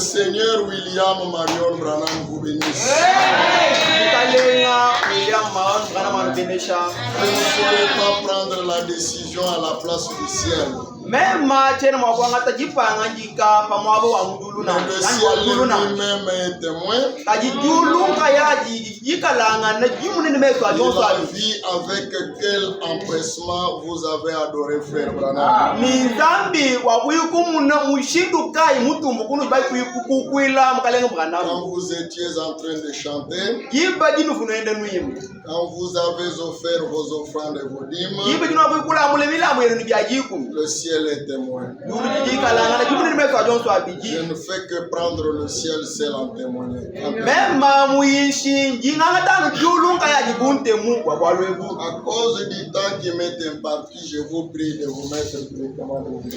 Seigneur William Marion Branham vous bénisse. Ne soyez pas prendre la décision à la place du ciel. Le ciel lui-même est témoin. Il a vu avec quel empressement vous avez adoré Frère Branham. Quand vous étiez en train de chanter, quand vous avez offert vos offrandes et vos dîmes, le ciel est témoin. Je ne fais que prendre le ciel seul en témoigner. À cause du temps qui m'est imparti, je vous prie de vous mettre directement debout.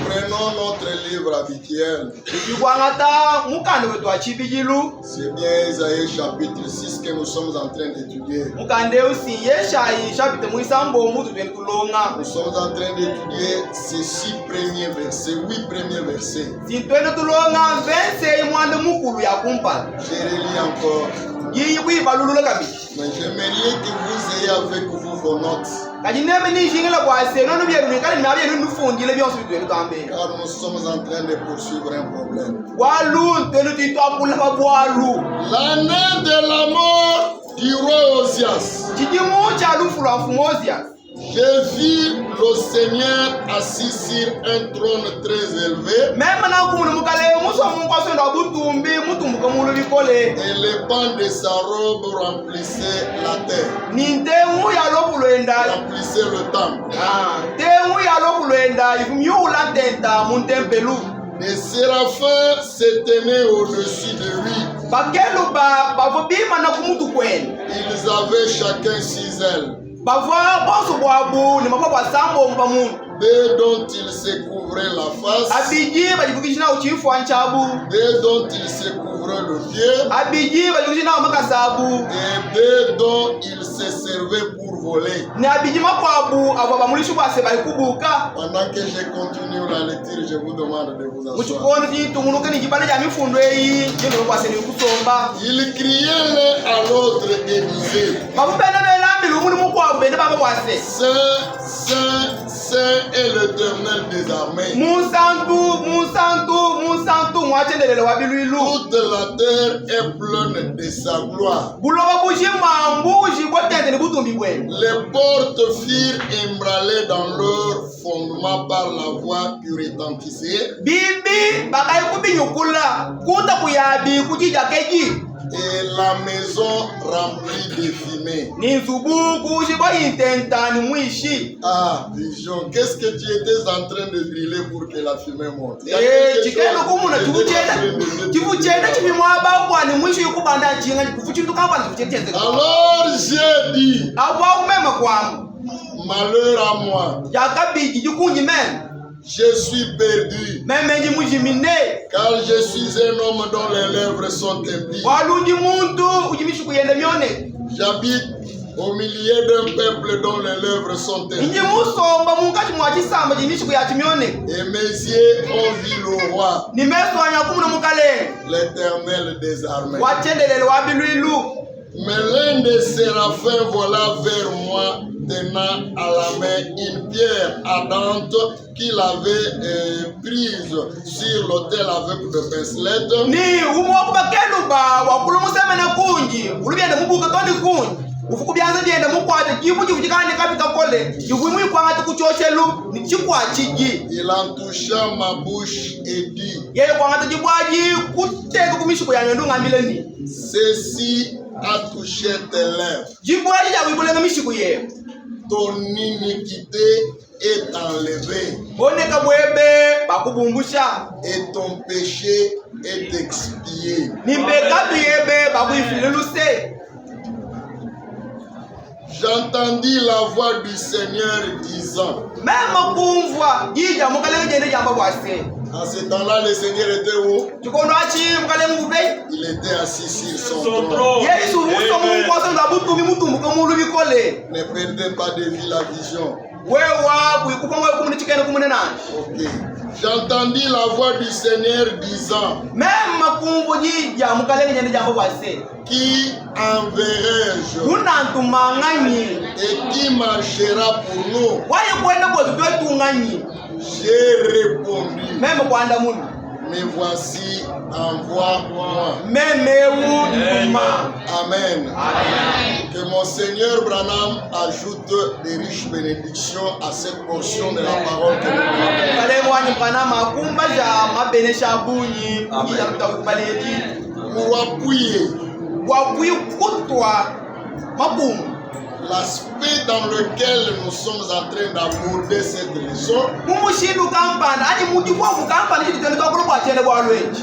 Prenons notre livre habituel. C'est bien Isaïe chapitre 6 que nous sommes en train d'étudier. Nous sommes en train d'étudier ces 8 premiers versets. Je relis encore. Mais j'aimerais que vous ayez avec vous vos notes. Car nous sommes en train de poursuivre un problème. L'année de la mort du roi Osias, j'ai vu le Seigneur assis sur un trône très élevé. Et les bancs de sa robe remplissaient la terre. Remplissaient le temple. Les séraphins se tenaient au-dessus de lui. Ils avaient chacun 6 ailes. D'eux dont il se couvrait la face, d'eux dont il se couvrait le pied, et d'eux dont il se servait pour voler. Pendant que je continue la lecture, je vous demande de vous asseoir. Ils criaient l'un à l'autre et disaient: Saint, Saint, Saint est l'Éternel des armées. Toute la terre est pleine de sa gloire. Les portes furent ébranlées dans leur fondement par la voix qui retentissait. Et la maison remplie de fumée. Ah, Vision, qu'est-ce que tu étais en train de brûler pour que la fumée monte? Alors j'ai dit: malheur à moi, je suis perdu, car je suis un homme dont les lèvres sont impies. J'habite au milieu d'un peuple dont les lèvres sont impies. Et mes yeux ont vu le roi, l'Éternel des armées. Mais l'un des séraphins vola vers moi, tenant à la main une pierre ardente qu'il avait prise sur l'autel avec de pincettes. Il en toucha ma bouche et dit: ceci a touché tes lèvres. Ton iniquité est enlevée et ton péché est expié. J'entendis la voix du Seigneur disant. En ce temps-là, le Seigneur était où? Il était assis sur son trône. Ne perdez pas de vue la vision. Ok. J'entendis la voix du Seigneur disant: Qui enverrai-je et qui marchera pour nous? J'ai répondu: Mais voici, envoie-moi. Amen. Que mon Seigneur Branham ajoute des riches bénédictions à cette portion de la parole que nous avons. Pour appuyer l'aspect dans lequel nous sommes en train d'aborder cette leçon,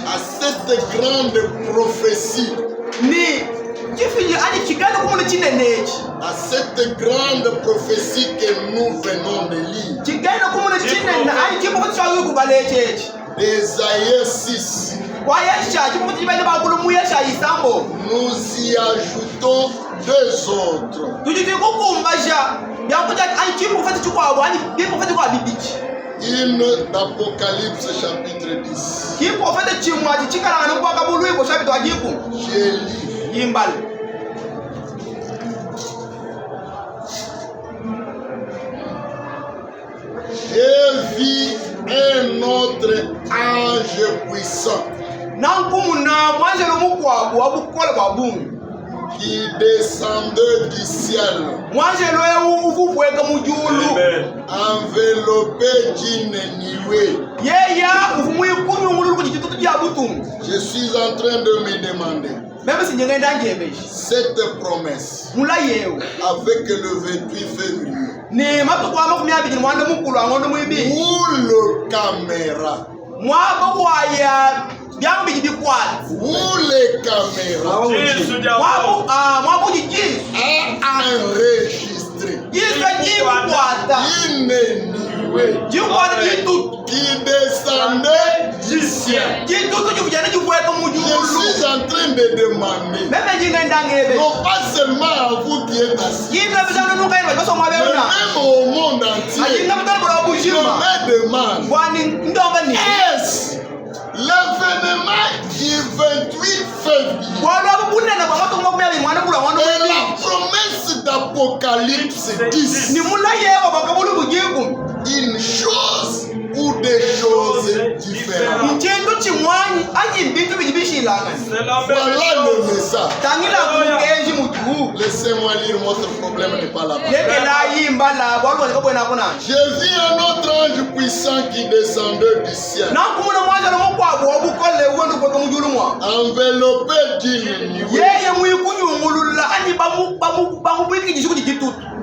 à cette grande prophétie, à cette grande prophétie que nous venons de lire, d'Ésaïe 6, nous y ajoutons deux autres. Une d'Apocalypse chapitre 10. J'ai lu. J'ai vu un autre ange puissant qui descendait du ciel, enveloppé d'une nuée. Je suis en train de me demander, cette promesse avec le 28 février, où le caméra, où les caméras a enregistré une nuée qui descendait du ciel. Je suis en train de demander, non pas seulement à vous qui êtes assis, mais même au monde entier, je me demande, est-ce l'événement du 28 février et la promesse d'Apocalypse 10, une chose ou des choses différentes? Voilà le message. Laissez-moi lire, votre problème n'est pas là. J'ai vu un autre ange puissant qui descendait du ciel, enveloppé d'une nuée.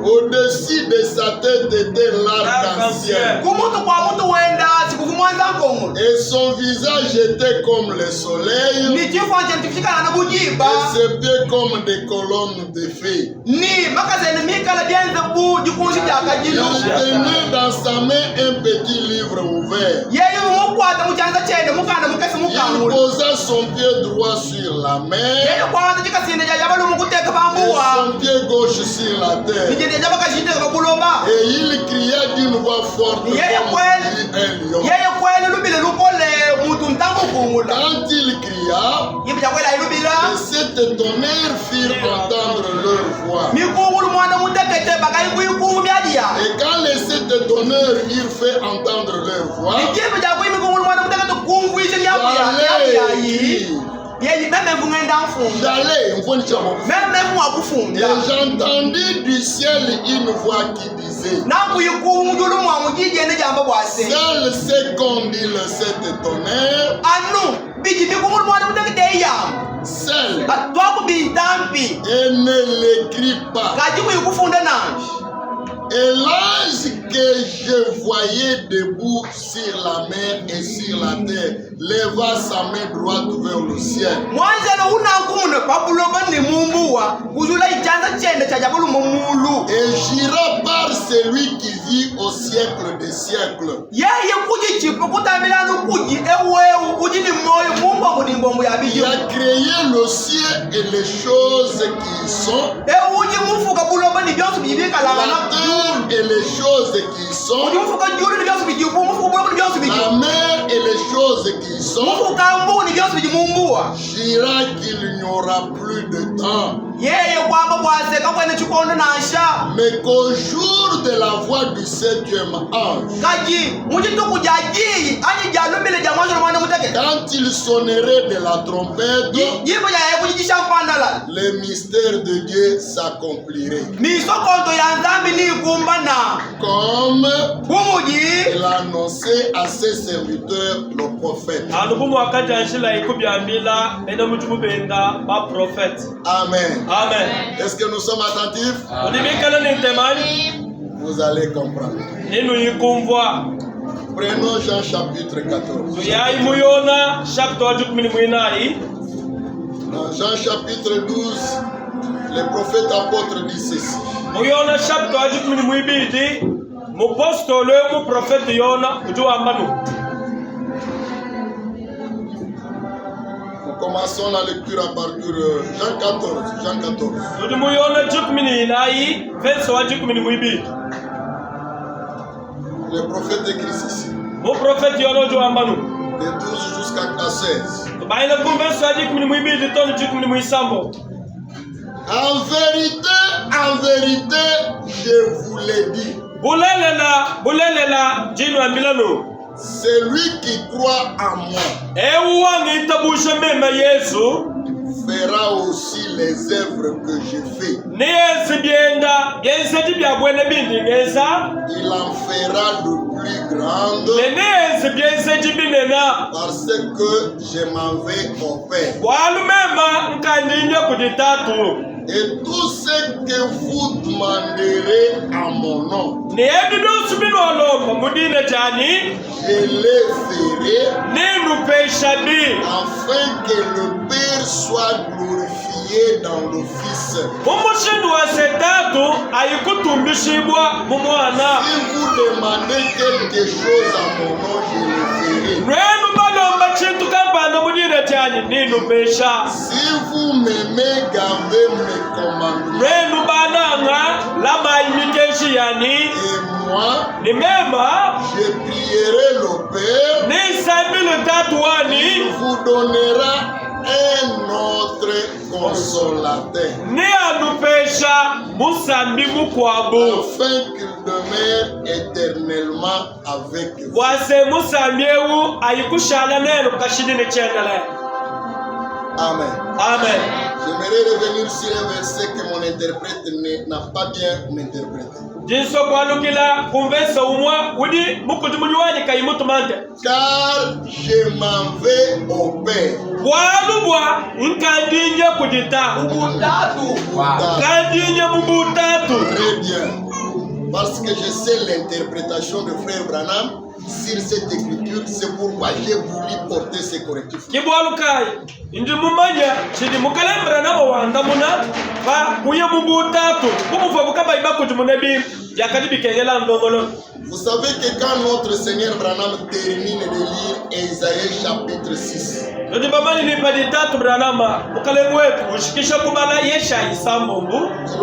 Au-dessus de sa tête était l'arc-en-ciel. Et son visage était comme le soleil. Et ses pieds comme des colonnes de feu. Il tenait dans sa main un petit livre ouvert. Il posa son pied droit sur la mer et son pied gauche sur la terre. Et il cria d'une voix forte comme un lion. Quand il cria, les sept tonnerres firent entendre leur voix. Et quand les sept tonnerres eurent fait entendre leur voix, j'allais, et j'entendis du ciel une voix qui disait: seul ce qu'ont dit les sept tonnerres, seul, et ne l'écris pas. Et l'ange que je voyais debout sur la mer et sur la terre leva sa main droite vers le ciel. Et gira par celui qui vit au siècle des siècles. Il a créé le ciel et les choses qui y sont. Et les choses qui sont, la mer et les choses qui sont, jura qu'il n'y aura plus de temps. Mais qu'au jour de la voix du 7e ange, quand il sonnerait de la trompette, le mystère de Dieu s'accomplirait. Comme il a annoncé à ses serviteurs, le prophète. Amen. Amen. Est-ce que nous sommes attentifs? Vous allez comprendre. Prenons Jean chapitre 14. Dans Jean chapitre 12, le prophète apôtre dit ceci. Commençons la lecture à partir de Jean 14. Jean 14. Le prophète écrit ceci. De 12 jusqu'à 16. En vérité, je vous l'ai dit. Celui qui croit en moi fera aussi les œuvres que je fais. Il en fera de plus grandes parce que je m'en vais au Père. Et tout ce que vous demanderez en mon nom, je le ferai afin que le Père soit glorifié dans le Fils. Si vous demandez quelque chose à mon nom, je le ferai. Si vous m'aimez, gardez mes commandements. Et moi, je prierai le Père. Il vous donnera un autre consolateur. Afin qu'il demeure éternellement avec vous. Amen. Amen. J'aimerais revenir sur un verset que mon interprète n'a pas bien interprété. Car je m'en vais au Père. Très bien. Parce que je sais l'interprétation de frère Branham sur cette écriture, c'est pourquoi j'ai voulu porter ces correctifs. Vous savez que quand notre Seigneur Branham termine de lire Isaïe chapitre 6, nous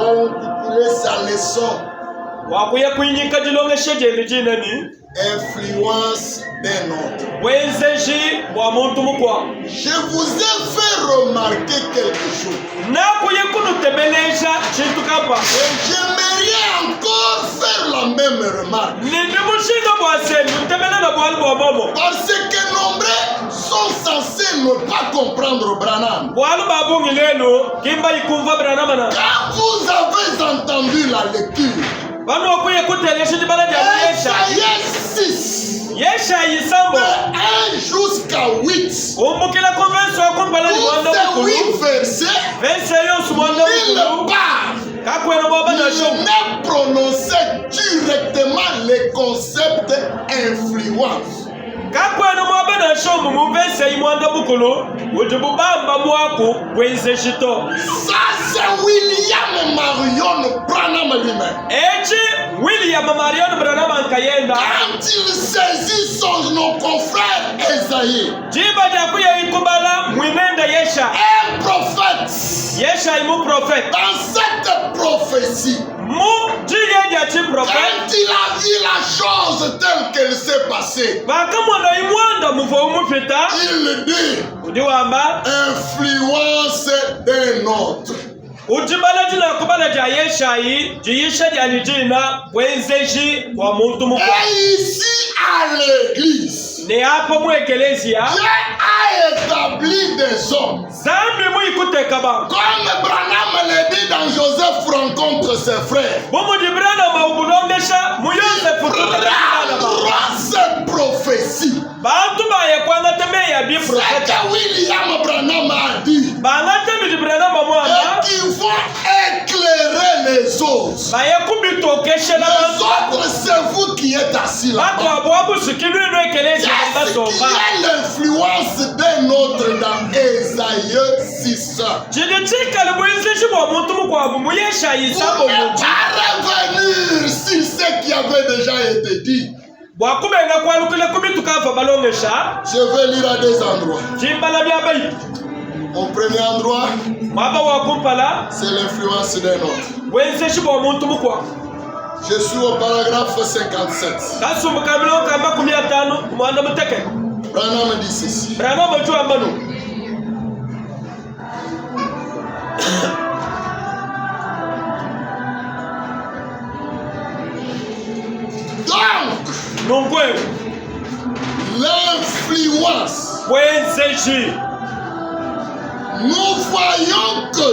allons intituler sa leçon influence d'un autre. Je vous ai fait remarquer quelque chose. Et j'aimerais encore faire la même remarque. Parce que nombreux sont censés ne pas comprendre Branham. Quand vous avez entendu la lecture, Isaïe 6, de 1 jusqu'à 8, tous ces 8 versets, nulle part il n'est prononcé Dieu concept influence. Kakwena mwabana shomu muvese imwanda bukulu ujububamba mwako wenze shito. Ça c'est William Marion Branham lui-même. Echi William Marion Branham ankayenda. Quand il saisit son confrère Esaïe. Jiba jakuya ikubala mwinenda Yesha. Un prophète. Yesha imu prophète. Dans cette prophétie. Quand il a vu la chose telle qu'elle s'est passée, il dit influence d'un autre. Et ici à l'église, Dieu a établi des hommes. Comme Branham l'a dit dans Joseph rencontre ses frères. Cette prophétie. C'est que William Branham a dit. Et qui vont éclairer les autres. Les autres, c'est vous qui êtes assis là-bas. Qu'est-ce qui est l'influence d'un autre dans Esaïe 6? Vous ne pas revenir sur ce qui avait déjà été dit. Je vais lire à deux endroits. Mon premier endroit, c'est l'influence d'un autre. Je suis au paragraphe 57. Branham dit ceci. Donc, l'influence, nous voyons que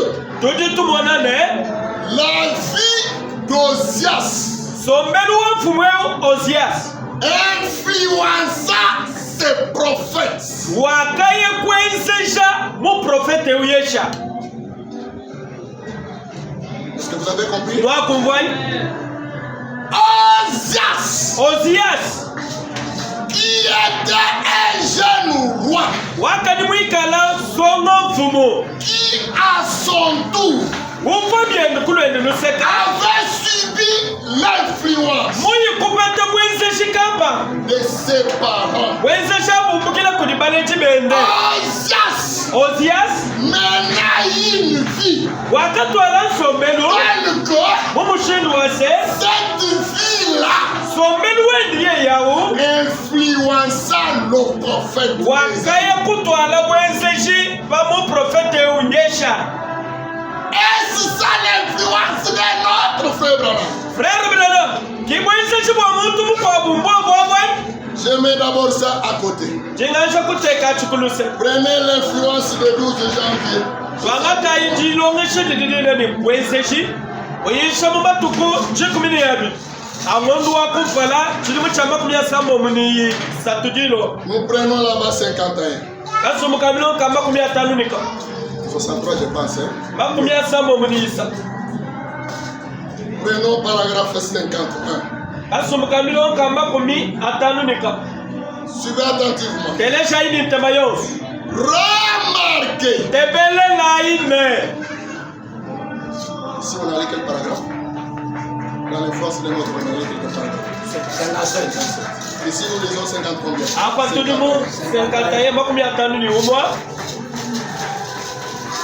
la vie d'Osias influença ses prophètes. Est-ce que vous avez compris? Osias, qui était un jeune roi, qui à son tour avait subi l'influence de ses parents. Osias mena une vie cette vie-là influença le prophète. Est-ce ça l'influence de notre frère Branham? Je mets d'abord ça à côté. Prenez l'influence de 12 janvier. Nous prenons là-bas 51. 63 je pense. Prenons paragraphe 51. Suivez attentivement. Remarquez. Ici on a lu quel paragraphe? Dans l'influence de notre on a lu quel paragraphe? Ici nous lisons 50 combien? 51.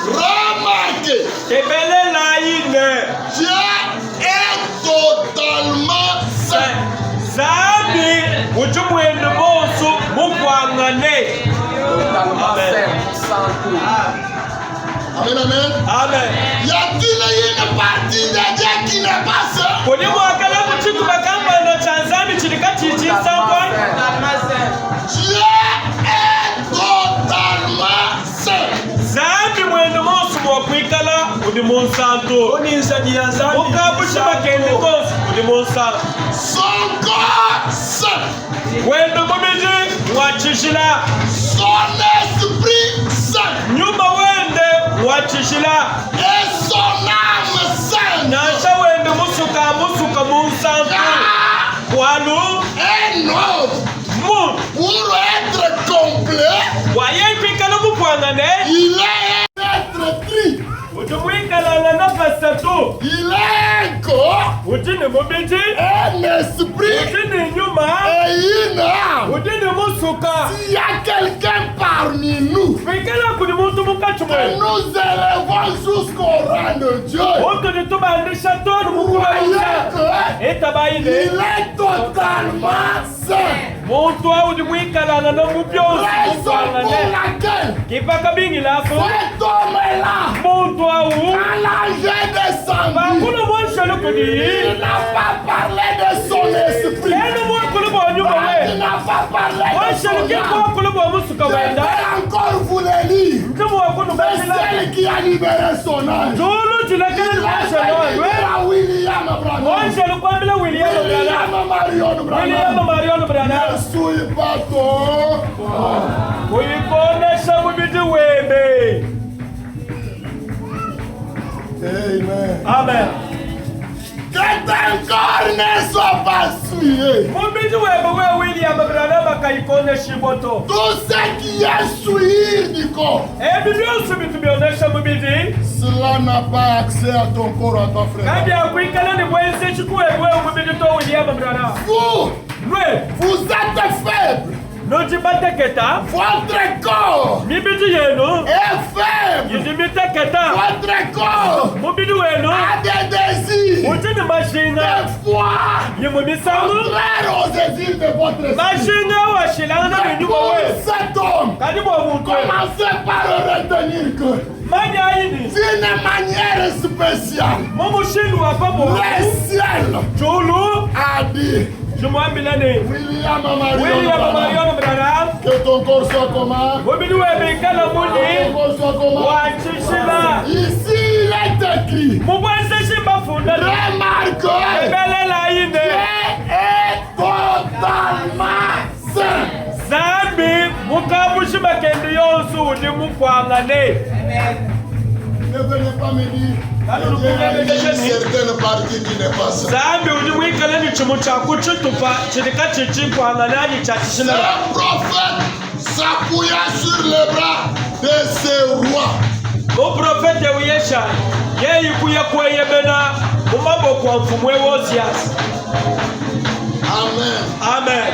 Remarquez. Dieu est totalement saint. Amen, amen. Amen. Y a-t-il une partie de Dieu qui n'est pas saint? Dieu est totalement saint. Son corps saint. Son esprit saint. Et son âme sainte. Walu. Un homme, Mu. pour être complet, Waye kwikala mupwangane. il est un être tri. Ujumwikala na pasatu. Il est un corps, Ujini mubiji. un esprit Ujini nyuma. et une âme. Ujini musuka. S'il y a quelqu'un parmi nous, Kwikala kuni muntu que mukachumwe. nous élevons jusqu'au rang de Dieu, Oto ni tuba ndi shatoni croyez mukubaluka. qu'il Etabaile. est totalement saint. Muntu wa ujumwikala na mubyosi Raison pour mupwangane. laquelle Kipaka bingi lako. cet homme-là, Muntu wa u. à l'âge de 100 ans, Bakulu mwashalo il kudi. n'a pas parlé de son esprit. Yenu mwakulu bwa nyuma Il we. n'a pas parlé de Mwashalo son kipo âme. wakulu bwa musuka Je wenda. vais encore vous le lire. Mtumu wakulu C'est basila. celle qui a libéré son âme. Julu tilekele Il a mwashalo fait we. libérer William Branham. Mwashalo kwambila William Brana. William Marion William Branham. Marion Brana. Ne suis pas ton. Kuikonesha mubiti webe. Amen. Amen. Que ton corps ne soit pas souillé. Mubiti webe we William Brana bakaikonesha moto. Tout ce qui est souillé du corps, Ebi byosi bitu byonesha mubiti. cela n'a pas accès à ton corps, à ton frère. Kandi akwikala ni bwense chikuwewe mubiti to William Brana. Vous, Lwe. vous êtes faible. Nojibateketa. Votre corps Mibiti yenu. est faible. Yidimiteketa. Votre corps Mubiti wenu. a des désirs, Ujini mashinga. des fois, Yimumisamu. contraires aux désirs de votre esprit. Mashinga washilanga na Mais binyumo pour we. cet homme, Kadi bwa muntu. commencez par retenir que Manya yini. d'une manière spéciale, Mumushindu wa papo. le ciel Julu. a dit, Jumwambilane. William William Marion, Marion Brana. que ton corps soit comment? Mubiti webe kala Que ton muni. corps soit comment? Wachishila. Ici, il est écrit, Mubwense shimba fundana. remarquez, Ebelela yine. Dieu est totalement saint. Zambi mukamushima kendi yonsu ni mukwangane. Ne venez pas me dire, Allô, Dieu a vous dit avez une certaine partie qui n'est pas sainte. Zambi ulimwikala ni chimu chaku chitupa chilika chichikwangane ani C'est chachishila. un prophète s'appuyant sur les bras de ses rois. Uprofete uyesha yeyi kuya kweyebena mumaboko wa mfumwe wosiasi. Amen. Amen.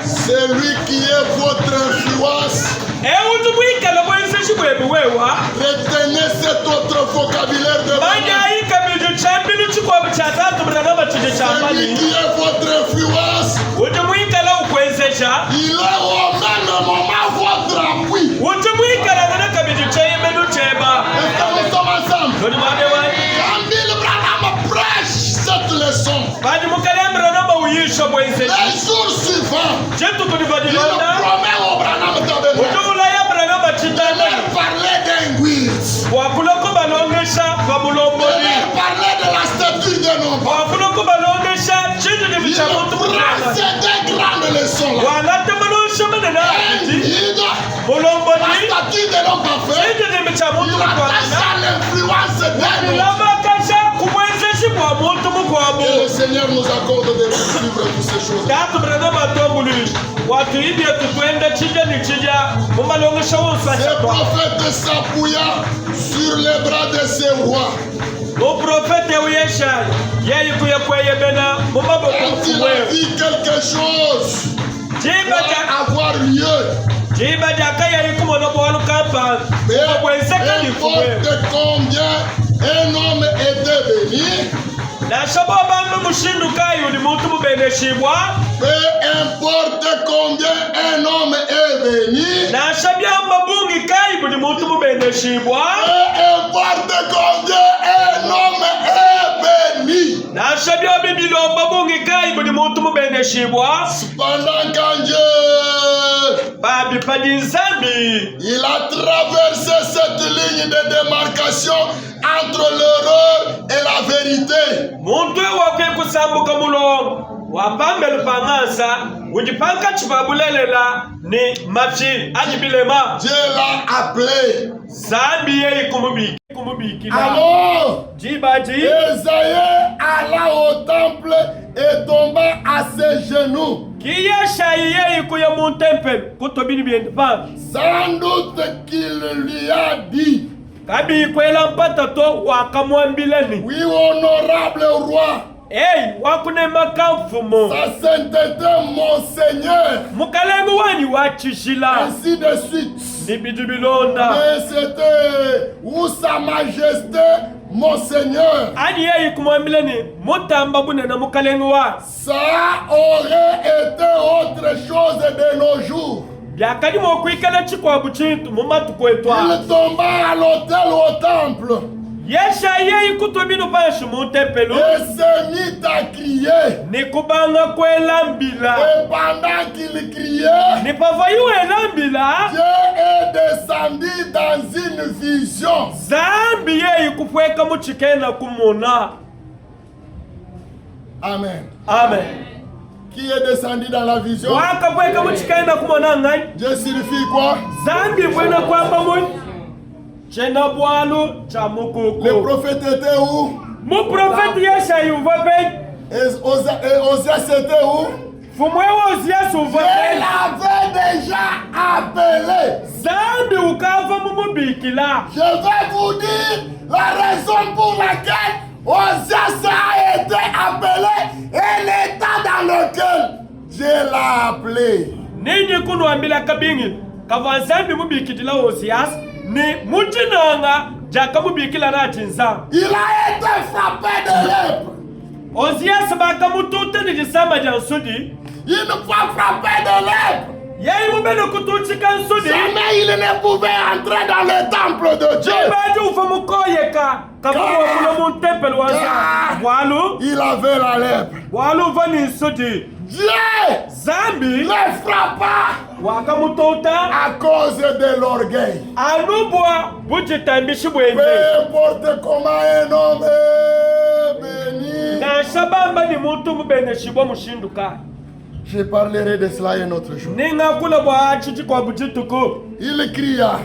C'est lui qui est votre influence. Ulimwikala bwense shibwebi wewa. Retenez cet autre vocabulaire de Manya Baba. yika biju chambili chikwabu chatatu mranama chije Celui chambali. qui est votre influence. Ulimwikala ukwezesha. Il est au même moment votre appui. Ulimwikala nana kabiju chayemenu cheba. Est-ce que nous sommes ensemble? Noni mwabewa. Quand Bill Branham prêche cette leçon, Badi mukalemra namba uyisha bwenzesha. les jours suivants, Chetu il kulibadilona. promet au Branham Tabernacle Ujula ya branama de chitana. leur parler d'un guide, Wakuloko balongesha de babulomboni. leur parler de la stature d'un homme. Wakuloko balongesha chintu ni Il bichamuntu prend mukana. ces deux grandes leçons-là. Walate manosha manana Un ati. guide, la Mulomboni. statue de l'homme parfait, Chintu ni bichamuntu il attache mukana. à l'influence d'un homme. Ilama kasha kumwenzeshi kwa muntu mukwabu. Que le Seigneur nous accorde de vivre toutes ces choses. Tatu branama tombuli. Watu ibye tutwende chija ni chija. Mumalongesha wonsa Ces chakwa. prophètes s'appuyant sur les bras de ses rois. Uprofete uyesha yeyi kuya kweyebena mumaboko Quand il a mfumwe. vu quelque chose Jiba ja avoir lieu, jiba jaka yeyi kumono bolu kampa. mais Mubwenzeka ni mfumwe. importe combien un homme était béni, Na shabo bambe mushinduka yuli muntu mubeneshibwa. peu importe combien un homme est béni, Na shabyamba bungi kai buli muntu mubeneshibwa. peu importe combien un homme est béni. Na shabya bibilomba bungi kai buli muntu mubeneshibwa. Cependant quand Dieu Babi padinzambi. il a traversé cette ligne de démarcation entre l'erreur et la vérité. Muntu wakwe kusambuka mulongo. wapambele pangansa ujipanka chibabulelela ni mafi ajibilema. Dieu l'a appelé. Zambi ye kumubiki. Alors, Jibaji Esaïe alla au temple et tomba à ses genoux. Kiyesha ye kuya mon temple kutobini bien pas. Sans doute qu'il lui a dit. Kabi kwela mpata to wakamwambileni. Oui, honorable roi. Hey, wakune makamfumo. Sa sainteté, mon Seigneur. Mukalemu wani wachishila. Ainsi de suite. Nibidubilonda. Mais c'était où sa majesté, mon Seigneur. Ani ye kumwambileni mutamba bunena mukalemu wa. Ça aurait été autre chose de nos jours. Biakani mokwikala chikwa buchintu mumatu kwetwa. Il tomba à l'autel au temple. Yesha ye kutobino pashu mon temple. Et se mit à crier. Nikubanga kwelambila. Et pendant qu'il criait, Nipavayu elambila. Dieu est descendu dans une vision. Zambi ye kufweka muchikena kumona. Amen. Amen. Qui est descendu dans la vision? Wakafweka muchikena kumona ngai. Dieu signifie quoi? Zambi bwena kwamba muni. Chena bwalu cha mukoko. Le prophète était où? Mu prophète Yesha yuvape. Et Osias était où? Fumwewa Osias Il uvape. avait déjà appelé. Zambi ukava mumubikila. Je vais vous dire la raison pour laquelle Osias a été appelé et l'état dans lequel Dieu l'a appelé. Ninyi kunuambila kabingi. Kava Zambi mubikitila Osias. Ni mutinanga jaka mubikila na chinza. Il a été frappé de lèpre. Osias baka mutute ni jisama jansudi. Une fois frappé de lèpre, Yai mubeno kutuchi kansudi. jamais il ne pouvait entrer dans le temple de Dieu. Jibaji ufa mukoyeka. Kafuwa kuna mun temple wanza. Walu. Il avait la lèpre. Walu vani sudi. Dieu Zambi. le frappa Waka mutota. à cause de l'orgueil. Anubwa bujitambi shibwenge. Peu importe comment un homme est béni. Na shabamba ni mutu mubene shibwa mushinduka. Je parlerai de cela un autre jour. Ninga kula bwa chichi kwa bujituku. Il cria.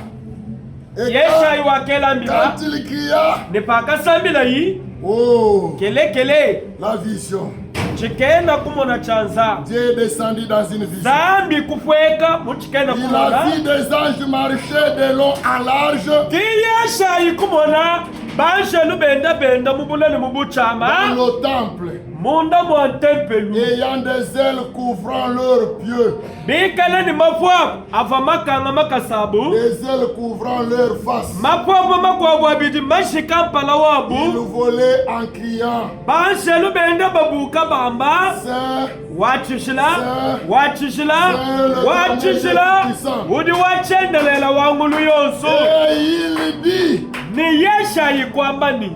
Et Yesha iwakela mbila. quand il cria, Ni paka sambila yi. oh, Kele. la vision. Chikena kumona chanza. Dieu est descendu dans une vision. Zambi kufweka muchikena Il kumona. a vu des anges marcher de long en large Kiyesha ikumona. Banje benda mubulani dans mubuchama. le temple, Munda mwa tempelu. ayant des ailes couvrant leurs pieds, Bikala ni mafwa. Ava makanga makasabu. des ailes couvrant leurs faces. Mafwa makwa wabidi mashikampala Ils wabu. volaient en criant, Banje benda babuka bamba. Saint, Wachishila. Saint. Udi wachendelela wangulu yonso. et il dit, Ni Yesha ikwamba ni.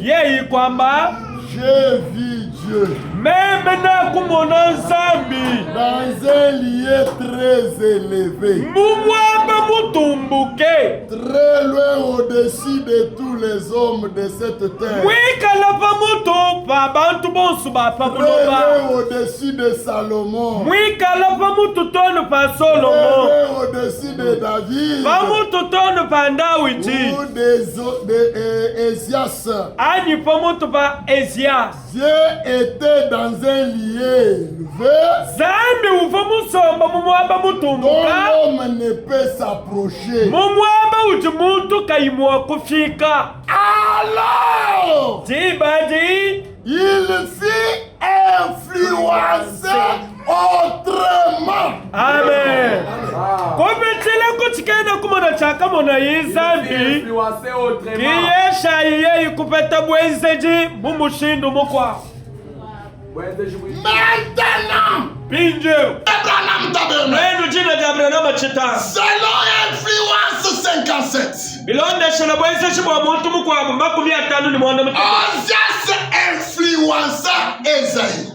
Ye ikwamba. j'ai vu Dieu Meme na kumona Zambi. dans un lieu très élevé, Mumwamba mutumbuke. très loin au-dessus de tous les hommes de cette terre, Mwikala pa mutu pa bantu bonsu ba pa très muloba. loin au-dessus de Salomon, Mwikala pa mutu tonu pa très Solomo. loin au-dessus de David, Pa mutu tonu pa Ndawiti. ou de Ésias. Ani pa mutu pa Ezias. Dieu était dans un lieu élevé Zambi ufa musomba mumwamba dont mutumbuka. l'homme ne peut s'approcher. Mumwamba uti muntu kaimwa kufika. Alors, Jibaji. il fut influencé autrement. Amen. Kopetile kuchikena kumona chaka mona yizambi. Kiyesha iye ikupeta bwenzeji mumushindu mukwa. Maintenant, Pinje. Abraham Tabernacle, Nenu jina jabrana machita. selon influence 57, Bilonda shana bwenzeji bwa muntu mukwa makumi atanu ni mwanda mutaka. Osias influença Esaïe.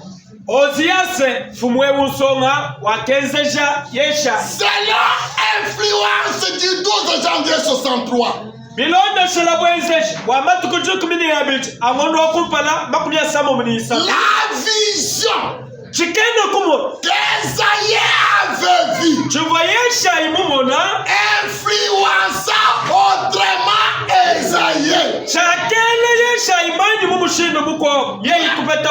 Oziase fumwe unsonga wakenzeja Yesha. Selon influence du 12 janvier 63. Bilonda shela bwenzeshi wa matukujuku mini yabiti amondo kumpala makumya samo munisa. La vision Chikeno kumo qu'Ésaïe avait vue tu voyais shaimumona influença autrement Ésaïe. chakele ye shaimani mumushindo muko ye kupeta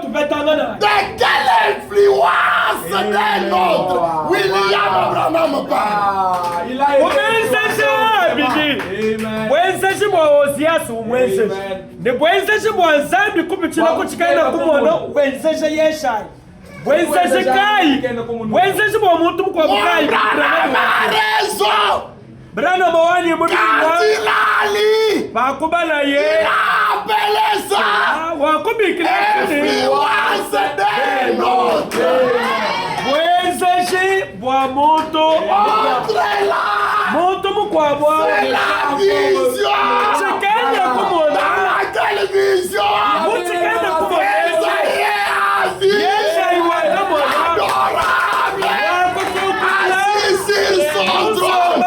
tupetangana. De quelle influence d'un autre William Branham parle. Umwenzeshi bidi bwenzeshi bwa Ozias umwenzeshi ne bwenzeshi bwa Nzambi kupichina kuchikaina kumono bwenzeshi yeshai bwenzeshi kai bwenzeshi bwa muntu mukwa bukai Branham a raison. Branham wani Quand il a lu, bakubala il ye a appelé ça wakubikila influence d'un autre. bwenzeshi bwa muntu Autre là, muntu mukwa bwa c'est la vision. chikenya kumona Dans laquelle vision muchikenya kumona Ésaïe a vu yeshai wana mona adorable assis sur son trône.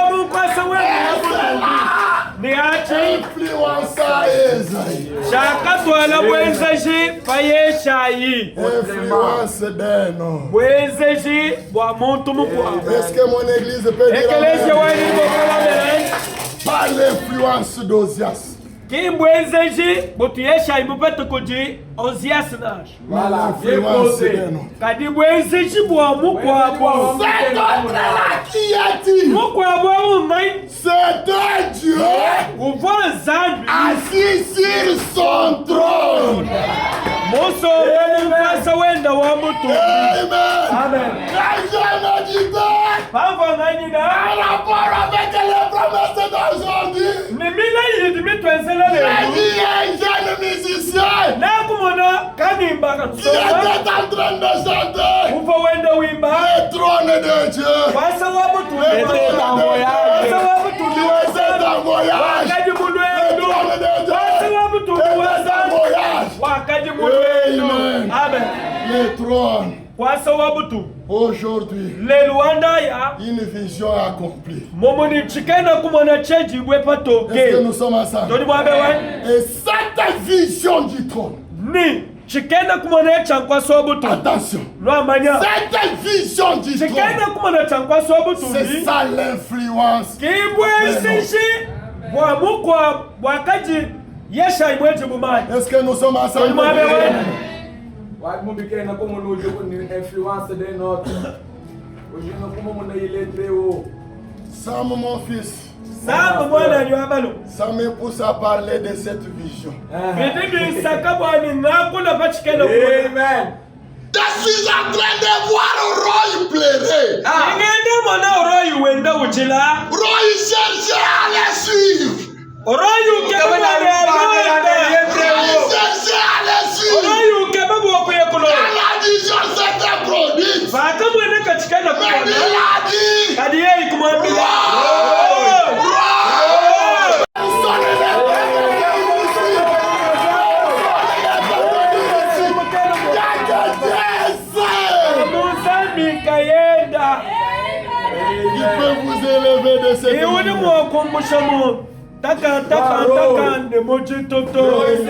Influença Ésaïe. Shakatwala bwenzeshi payeshayi Influence d'un homme. bwenzeshi bwa muntu mukwa. Est-ce que mon église peut dire Ekelesha amen? wali bokolamela Par l'influence d'Ozias. ki bwenzeshi butu yeshayi mupete kuji Ozias nash L'influence d'un homme. kadi bwenzeshi bwa mukwa bwa Cet autre-là qui a dit, mukwa bwa ungai c'est un Dieu uvo Nzambi assis sur son trône. muso wemufasa wenda wa mutu. Amen. Quand je méditais Pavo ngani na par rapport avec les promesses d'aujourd'hui, ni mina yidi mitwenzela j'ai lelo dit à un jeune musicien nakumona kanimba qui était en train de chanter uvo wenda wimba le trône de Dieu. wasa wa mutu Le trône wasa de wa mutu Dieu. C'est un voyage. wakaji mundu Le endo trône de Dieu. wasa wa mutu C'est un wasa voyage. wakaji mundu endo Amen. amen Le trône. wasa wa mutu Aujourd'hui, lelo wanda ya une vision accomplie. momoni chikena kumona cheji bwepa Est-ce que toke nous sommes ensemble? toni mwabe wa Et cette vision du trône, ni chikena kumona chankwa so butu attention, lwa manya cette vision du trône, chikena kumona chankwa so butu c'est ça l'influence. kibwenzishi bwa mukwa bwakaji yesha imweji bumani Est-ce que nous sommes ensemble? toni mwabe wa Wadmubikena como no jogo ni influência de nota. Hoje não como na illettré o. Sam, mon fils, samu mwana nyabalo ça me pousse à parler de cette vision. bidibi sakabwani ngakula pachikena kumona Amen. Je suis en train de voir Roy pleurer. ingende mwana oroyi wenda uchila Roy cherche à les suivre. oroyi ukebe mwana Roy cherche à les suivre. oroyi ukebe bwokuye kulo Quand la vision s'était produite, vaka mwene kachikena mais il kumona a dit, kadi yeyi kumwambila Mozambique yenda il peut vous élever de cette iwuni manière. mwokumbusha mu takande mojitoto Est-ce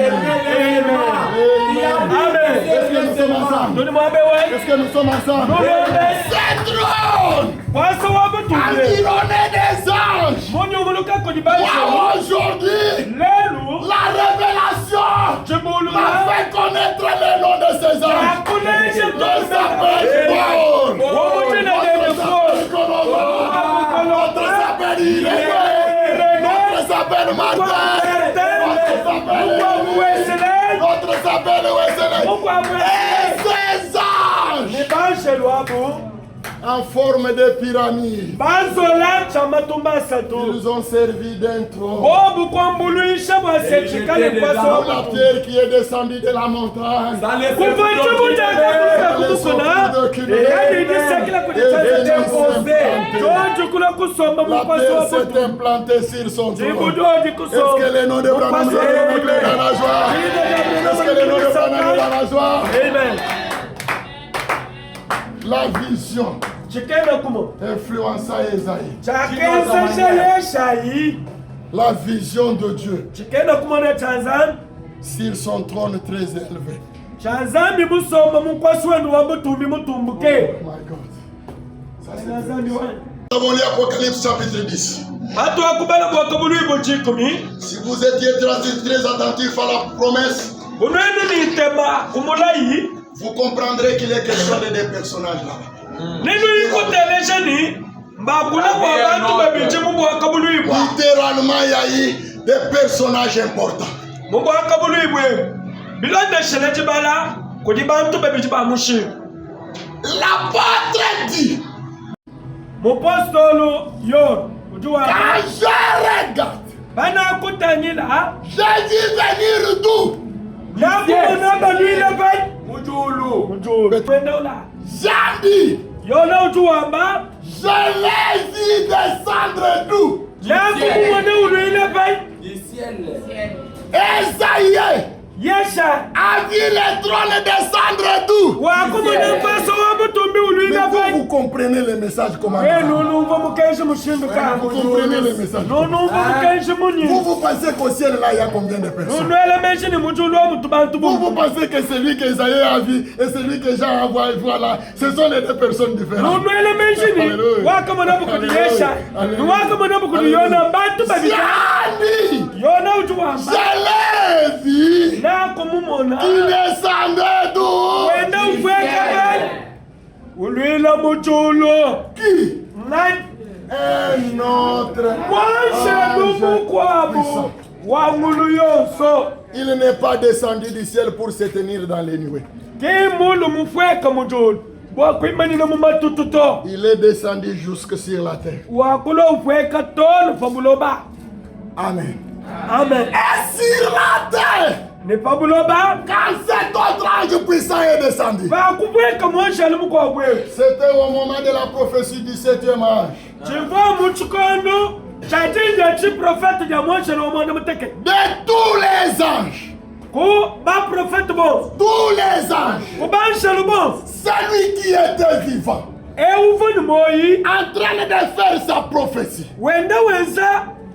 que nous sommes ensemble? toni mwabe wa Est-ce que nous sommes ensemble? Ce trône kwasa wabutuye environné des anges. monyunguluka kudibaisha Moi, aujourd'hui, lelu la révélation chibulula m'a fait connaître le nom de ces anges. akuneshe Je s'appelle Paul. womutine defo Notre s'appelle Irénée. Notre s'appelle Martin. Notre s'appelle Wesley. Et ces anges en forme de pyramide, bazola chamatumba satu ils ont servi d'un trône. bobu kwambuluisha bwasechikale Comme la kwaso pierre qui est descendue de la montagne. kuvachibutakakukuna yadidisekila kudicazitepose tojukula kusomba La mukwaso terre wabutu s'est implantée sur son trône. jibudodi Est-ce que le nom de Branham est dans la joie? Est-ce que le nom de Branham est dans la joie? Amen. La vision Chikena kumo influença Esaïe. chakensesha yeshayi la vision de Dieu chikenda kumona chanzambi sur son trône très élevé. chanzambi musomba munkwasi wenu wamutumbi mutumbuke. Oh my God. Ça, c'est chanzambi wenu. Nous avons lu Apocalypse chapitre 10. Hatu akubala bwakabulu ibo chikumi. Si vous étiez très attentif à la promesse, Bunenu ni tema kumulayi. vous comprendrez qu'il est question de des personnages là. Nenu ikutelesha ni mbakula kwa bantu babiche mu bwakabulu ibo. Littéralement, il y a eu des personnages importants. Mu bwakabulu ibo. Bilonde sheleji bala kudi bantu babiche ba mushi. L'apôtre dit, Mupostolo yo ujua quand je regarde bana kutanyila Jésus venir d'où? yakubona balwile bai Mujulu. mujulu pendola Jean dit, yona ujuamba je les ai descendre d'où? yakubona ulwile bai Du ciel. Esaïe yesha a vu le trône descendre d'où? wakubona mpaso wamutumbi ulwile Mais bai vous comprenez le message comment? nunu umva mukenshi mushinduka Vous comprenez le message? nunu umva mukenshi munyi Vous pensez qu'au ciel là il y a combien de personnes? nunu elemenshi ni mujulu wa mutubantu Vous bu pensez que celui que Isaïe a vu et celui que Jean a vu, voilà, ce sont les deux personnes différentes. nunu elemenshi ni Alléluia. wakamona bukudi yesha ni Alléluia. wakamona bukudi yona bantu babita Jean dit, yona ujuamba je l'ai vu nako mumona qui descendait d'où? wenda ufweka bali ulwila muchulo Qui? nani Un autre mwanshelu ange mukwabu puissant. wa ngulu yonso Il n'est pas descendu du ciel pour se tenir dans les nuées. kimulu mufweka muchulo bwakwimanina mumatututo Il est descendu jusque sur la terre. wakulo ufweka tolo fabuloba Amen. amen Et sur la terre, ni fabuloba quand cet autre ange puissant est descendu, bakufweka mwanshelu mukwabwe c'était au moment de la prophétie du 7e âge. chiva muchikondo chatinja chiprofeta ja mwanshelu wamwana muteke De tous les anges, ku baprofeta bonse tous les anges, ku banshelu bonse celui qui était vivant, euvuni moyi en train de faire sa prophétie. wenda wenza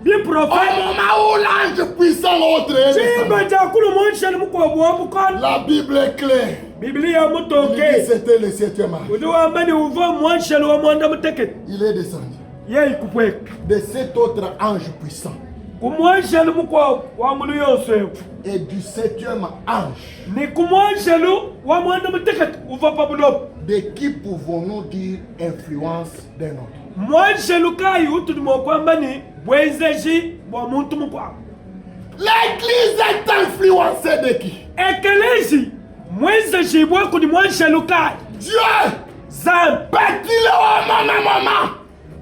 Au biprofeta moment où l'ange puissant l'autre est chimba descendu, chakulu mwanshelu mukwabu wamukona la Bible est claire. biblia Il dit mutoke c'était le 7e âge. uliwamba ni uva mwanshelu wa mwanda mutekete Il est descendu. yeyi kupweka De cet autre ange puissant ku mwanshelu mukwabu wa mulu yonso ewu et du 7e ange, ni ku mwanshelu wa mwanda mutekete uva pabulopo de qui pouvons-nous dire influence d'un autre? mwanshelu kayi utulima okwamba ni bwenzeji bwa muntu mukwabu L'église est influencée de qui? ekeleji mwenzeji bwaku ni mwanshelu kayi Dieu zambi peut-il au même moment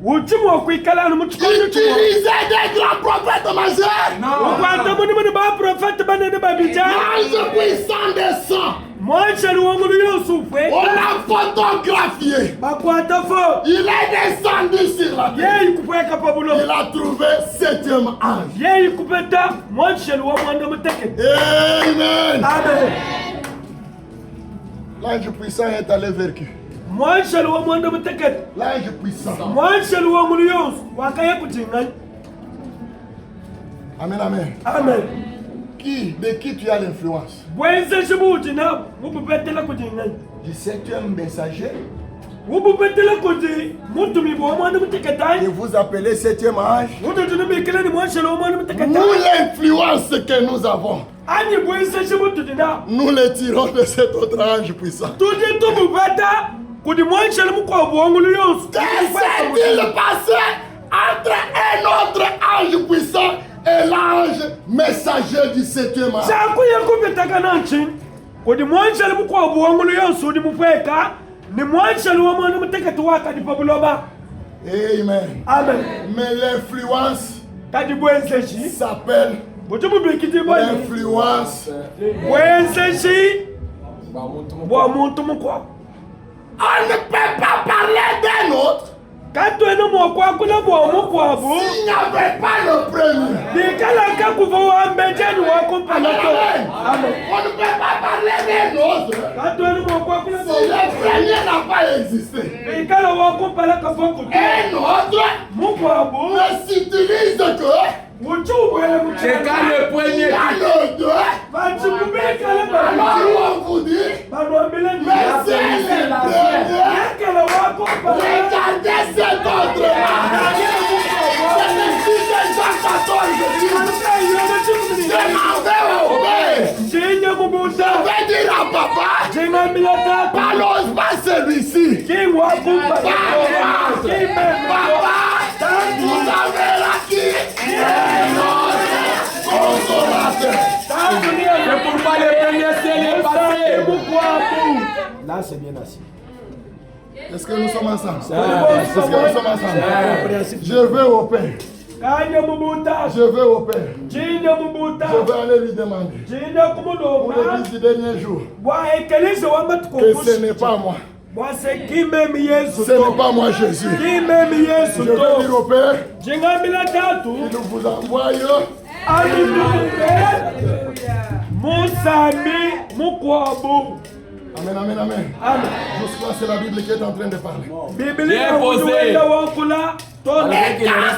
uchumu wakwikalana muchikondo chumo utiliser des grands prophètes majeurs? ukwata muni baprofeta banene babija L'ange puissant descend. mwanshelu wa mulu yonso ufwe On l'a photographié. bakwata fo Il est descendu sur la terre. yeyi kupweka pabulopo Il a trouvé 7e ange. yeyi kupeta mwanshelu wa mwanda mutekete Amen. amen L'ange puissant est allé vers qui? mwanshelu wa mwanda mutekete L'ange puissant. mwanshelu wa mulu yonso wakaye kutinganya Amen, amen. amen De qui tu as l'influence? bwenzeji buti na bubupetela kutinganya Du 7e messager. bubupetela kuti mutumi bwa mwanda Et muteketani vous appelez 7e ange. ututunimikile ni mwanshelu wa mwanda Nous, muteketani l'influence que nous avons, ani bwenzeji buti na nous le tirons de cet autre ange puissant. tuti tumupeta kuti mwanshelu mukwabu wa mulu yonso Que s'est-il passé entre un autre ange puissant et l'ange messager du 7e ange? chakuye kupitaka nanchini kuti mwanshelu mukwabu wa mulu yonso udi mupweka ni mwanshelu wa mwanda mutekete wakadi pabuloba Amen. amen Mais l'influence kadi bwenzeji s'appelle buti bubikiti bwani l'influence. bwenzeji bwa muntu mukwabu On ne peut pas parler d'un autre katwene mwakwakula bwa mukwabu s'il n'y avait pas le premier. dikalaka kuva wambejeni wakumpalato amen On ne peut pas parler d'un autre katwene mwakwakula si le premier n'a pas existé. dikala wakumpalaka vokutu Un autre mukwabu ne s'utilise que uchu C'est quand le premier à le 2, alors on vous dit, mais c'est le dernier. Regardez cet ordre-là. C'est le 6 Jean 14. Je m'avais obéi. Je vais dire à papa, balance pas celui-ci. Papa, vous avez acquis un autre consommateur. C'est pourquoi le premier ciel est passé. Là, c'est bien assis. Est-ce que nous sommes ensemble? Est-ce que nous sommes ensemble? Je vais au Père. Je vais au Père. Je vais aller lui demander pour l'église du dernier jour que ce n'est pas moi. Ce n'est pas moi Jésus. Je vais dire au Père qu'il nous vous envoie. Amen, amen, amen. Jusqu'à c'est la Bible qui est en train de parler. Bien posé. Et quand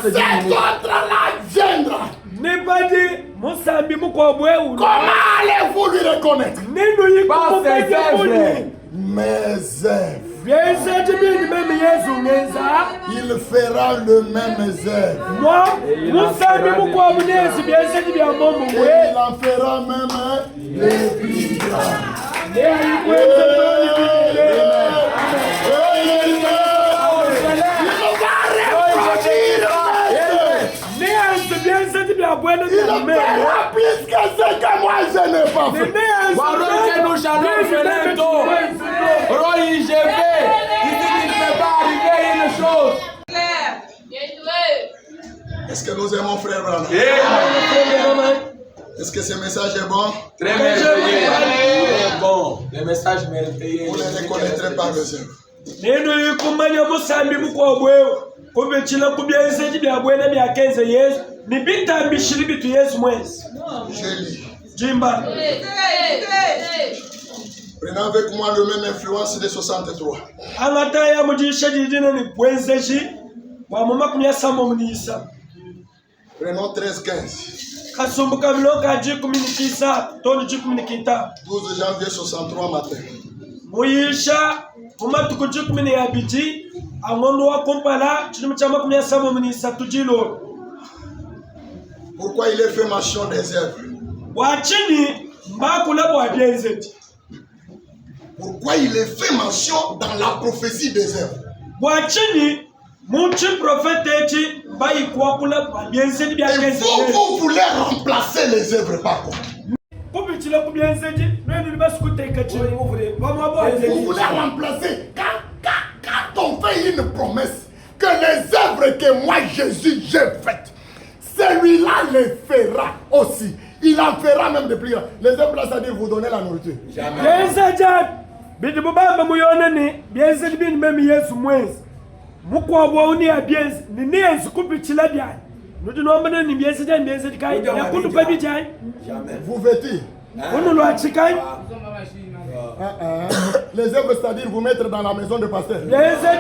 cet autre-là viendra, comment allez-vous lui reconnaître? Par ses œuvres. Mes œuvres. Il fera le même œuvre. Et il en fera même les plus grands. Il fera plus que ce que moi je n'ai pas fait. Est-ce que nous aimons frère Branham? Est-ce que ce message est bon? Très merveilleux. Bon, le message merveilleux. Vous ne reconnaîtrez pas les œuvres. Je lis. Prenez avec moi le même influence de 63. Prenons 13-15. 12 janvier 63 matin. Pourquoi il est fait mention des œuvres? Pourquoi il est fait mention dans la prophétie des œuvres? Et vous voulez remplacer les œuvres par quoi? Vous voulez remplacer quand on fait une promesse que les œuvres que moi Jésus j'ai faites, celui-là les fera aussi. Il en fera même de plus grands. Les œuvres là, c'est-à-dire vous donner la nourriture. Vous vêtir. Les œuvres, c'est-à-dire vous mettre dans la maison de pasteur. C'est ça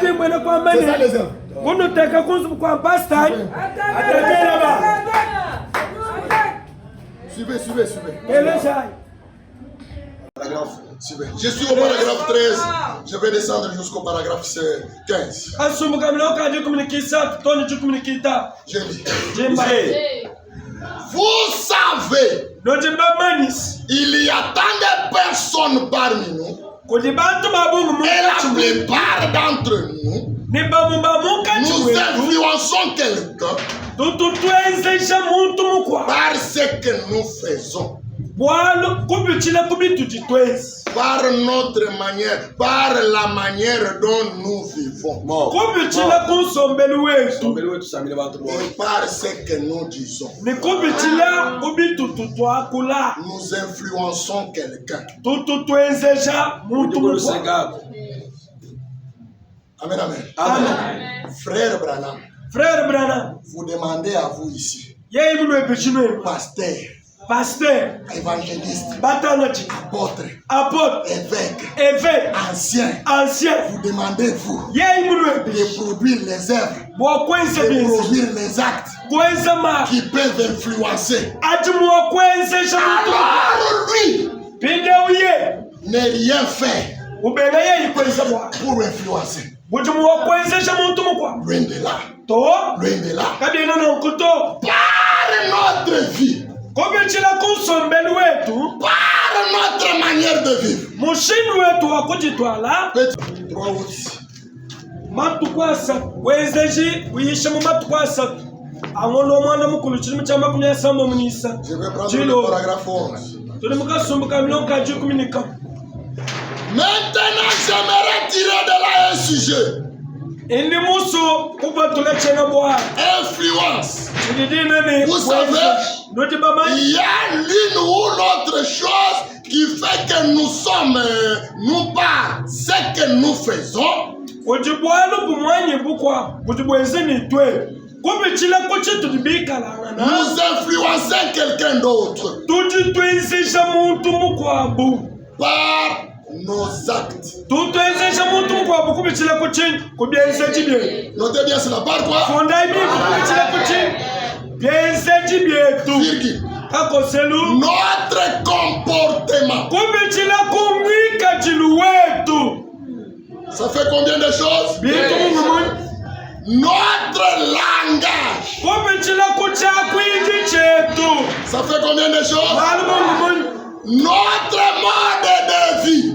les œuvres. Suivez. Paragraphe, suivez. Je suis au paragraphe 13. Je vais descendre jusqu'au paragraphe 15. Je lis. Vous savez, il y a tant de personnes parmi nous, et la plupart d'entre nous, nous influençons quelqu'un par ce que nous faisons. Par notre manière, par la manière dont nous vivons. Et par ce que nous disons. Nous influençons quelqu'un. Amen, amen. Frère Branham. Vous demandez à vous ici. Pasteur. pasteur, évangéliste, apôtre, évêque, ancien. Vous demandez, vous, de produire les œuvres, de produire les actes qui peuvent influencer. Alors lui n'est rien fait pour influencer. Loin de là. Loin de là. Par notre vie, par notre manière de vivre. Trois aussi. Je vais prendre le paragraphe 11. Maintenant, j'aimerais tirer de là un sujet. Influence. Vous savez, il y a l'une ou l'autre chose qui fait que nous sommes, nous pas ce que nous faisons. Nous influencer quelqu'un d'autre par nos actes. Notez bien cela. Par quoi? Virgule. Notre comportement. Ça fait combien de choses? Notre langage. Ça fait combien de choses? Notre mode de vie.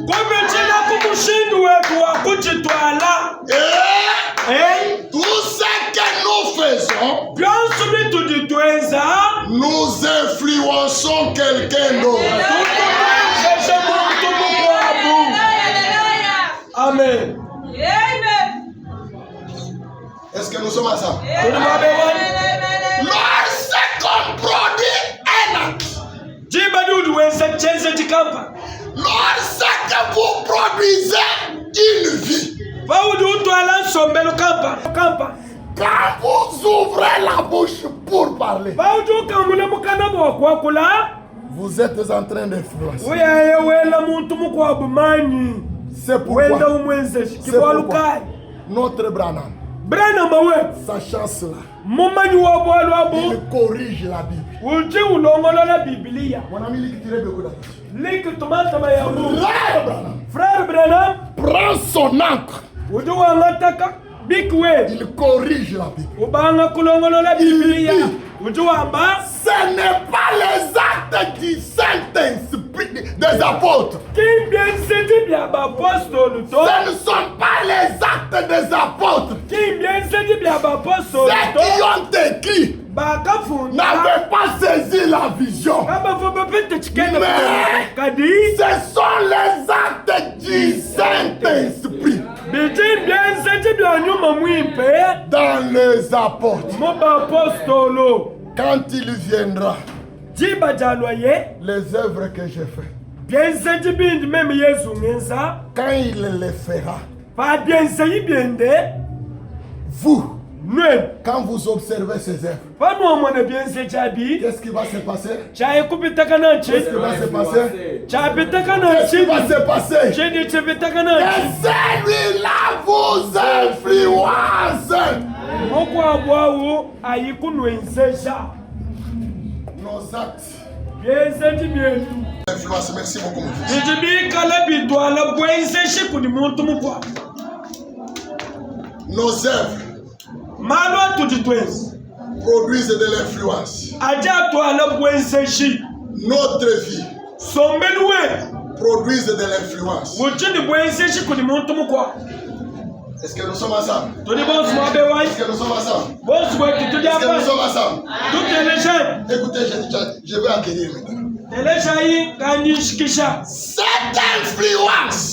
Et tout ce que nous faisons, nous influençons quelqu'un d'autre. Amen. Est-ce que nous sommes ensemble? Lorsqu'on produit un acte, lorsque vous produisez une vie, quand vous ouvrez la bouche pour parler, vous êtes en train d'influencer. C'est pourquoi notre Branham, sachant cela, il corrige la Bible. Mon ami, il tire beaucoup d'attention. Frère Branham prend son encre. Il corrige la Bible. Il dit, ce n'est pas les actes du Saint-Esprit des apôtres. Ce ne sont pas les actes des apôtres. Ceux qui ont écrit n'avaient pas saisi la vision. Mais ce sont les actes du Saint-Esprit dans les apôtres. Quand il viendra, les œuvres que j'ai faites, quand il les fera, vous, quand vous observez ces œuvres, qu'est-ce qui va se passer? Qu'est-ce qui va se passer? Qu'est-ce qui va se passer? Que celui-là vous influence. Nos actes. Influence, merci beaucoup, mon fils. Nos œuvres produisent de l'influence. Notre vie produise de l'influence. Est-ce que nous sommes ensemble? Est-ce que nous sommes ensemble? Est-ce que nous sommes ensemble? Écoutez, je vais acquérir maintenant. Cette influence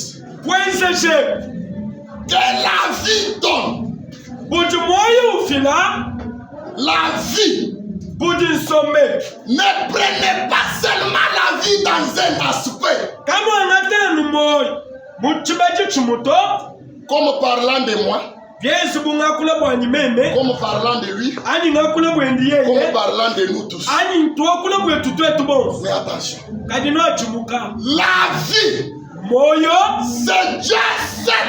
que la vie donne, la vie, ne prenez pas seulement la vie dans un aspect. Comme parlant de moi, comme parlant de lui, comme parlant de nous tous. Mais attention, la vie, c'est Dieu seul.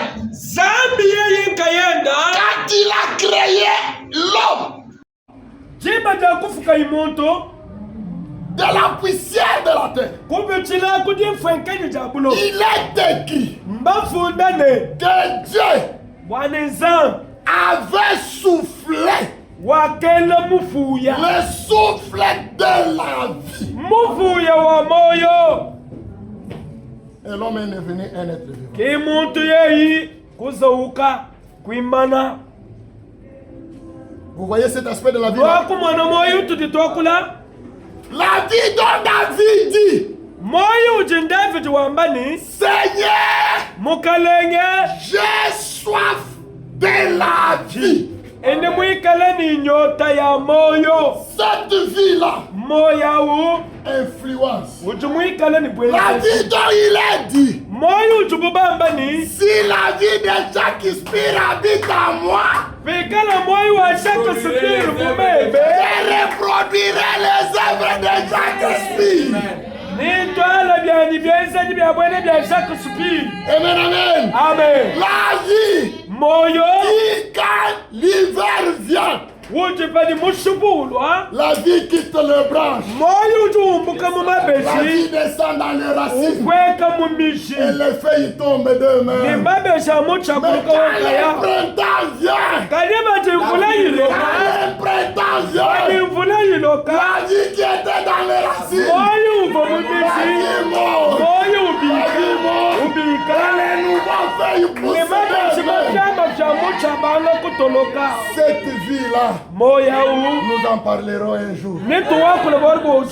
Quand il a créé l'homme de la poussière de la terre, il est écrit que Dieu avait soufflé le souffle de la vie. Et l'homme est devenu un être vivant. Vous voyez cet aspect de la vie là? La vie dont David dit, Seigneur, j'ai soif de la vie. Cette vie-là influence la vie dont il est dit. Si la vie de chaque esprit habite en moi, je reproduirai les œuvres de chaque esprit. Amen, amen. La vie, quand l'hiver vient, la vie quitte le branche. La vie descend dans les racines. Et les feuilles tombent d'eux-mêmes. Mais quand le printemps vient, la vie qui était dans les racines, la vie mort. Les nouvelles feuilles poussent. Cette vie-là, nous en parlerons un jour.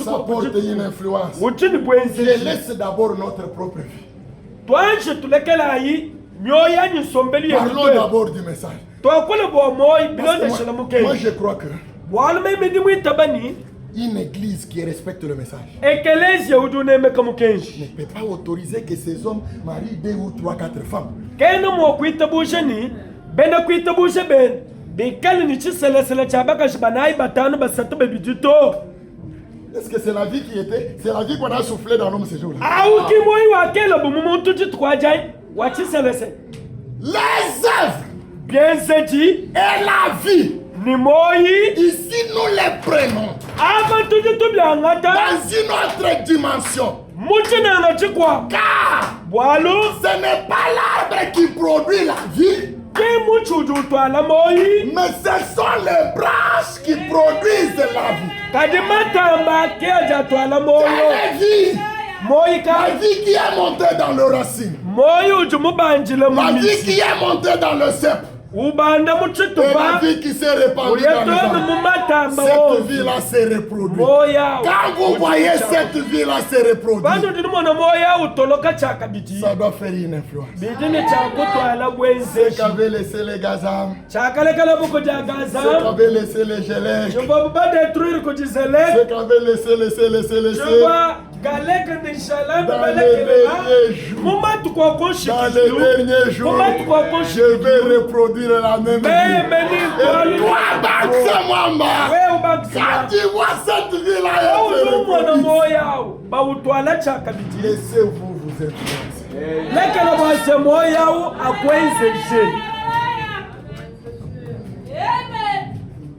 Ça porte une influence. Je laisse d'abord notre propre vie. Parlons d'abord du message. Moi je crois que une église qui respecte le message ne peut pas autoriser que ces hommes marient 2 ou 3, 4 femmes. Est-ce que c'est la vie qui était? C'est la vie qu'on a soufflé dans l'homme ces jours-là. Les œuvres et la vie, ici nous les prenons dans une autre dimension. Car ce n'est pas l'arbre qui produit la vie, mais ce sont les branches qui produisent la vie. Quelle vie? La vie qui est montée dans le racine, la vie qui est montée dans le cep, et la vie qui s'est répandue dans les arbres. Cette vie-là s'est reproduite. Quand vous voyez cette vie-là se reproduire, ça doit faire une influence. Ce qu'avaient laissé les Gazam, ce qu'avaient laissé les Gélèques, ce qu'avaient laissé les dans les derniers jours, je vais reproduire la même vie. Et toi, Baxamamba, quand tu vois cette vie-là, laissez-vous vous influencer.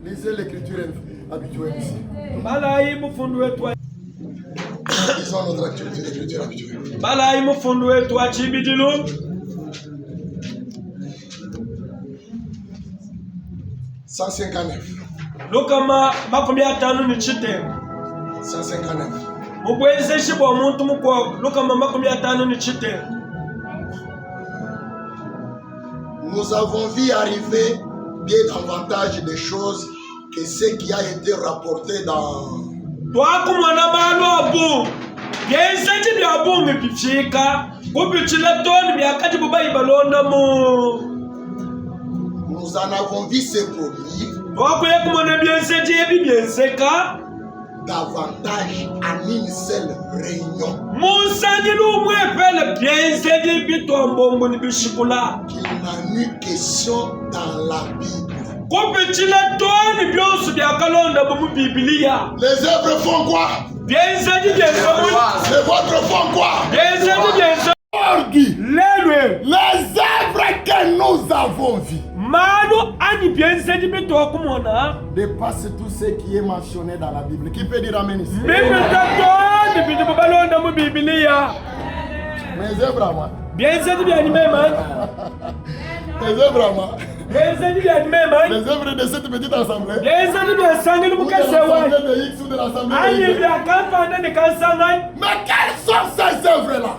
Lisez l'écriture habituelle ici. Disons notre activité d'écriture habituelle. 159. 159. Nous avons vu arriver bien davantage de choses que ce qui a été rapporté dans Nous en avons vu se produire davantage en une seule réunion qu'il n'en communication dans la Bible. Les œuvres font quoi? Les vôtres font quoi? Les œuvres que nous avons vues dépasse tout ce qui est mentionné dans la Bible. Qui peut dire amen ici? Mes œuvres à moi. Les œuvres à moi. Les œuvres de cette petite assemblée. Ou de l'assemblée de X ou de l'assemblée de Y. Mais quelles sont ces œuvres-là?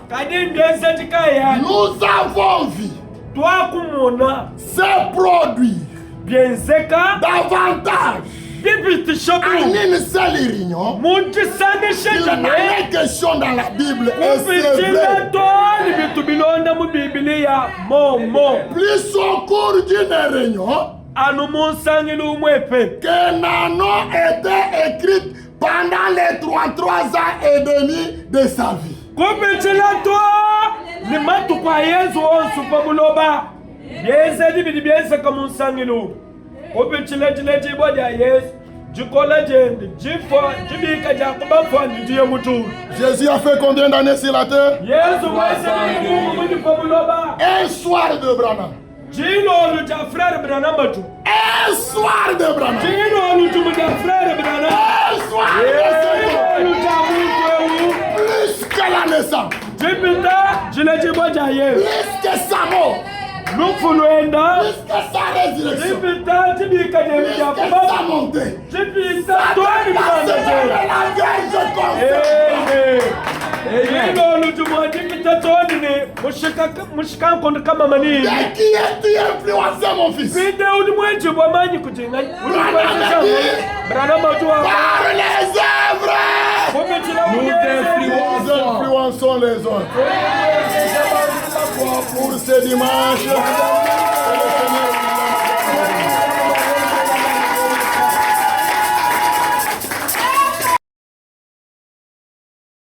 Nous avons vu ces produits davantage en une seule réunion. Il n'y a question dans la Bible et c'est vrai. Plus au cours d'une réunion qu'un nom était écrit pendant les 33 ans et demi de sa vie. Jésus a fait combien d'années sur la terre? Un soir de Branham. Un soir de Branham. Un soir de plus que la naissance. Plus que sa mort. Plus que sa résurrection. Plus que sa montée. Qui est-tu influencé, mon fils? Par les œuvres. Nous influençons les autres. Pour ce dimanche.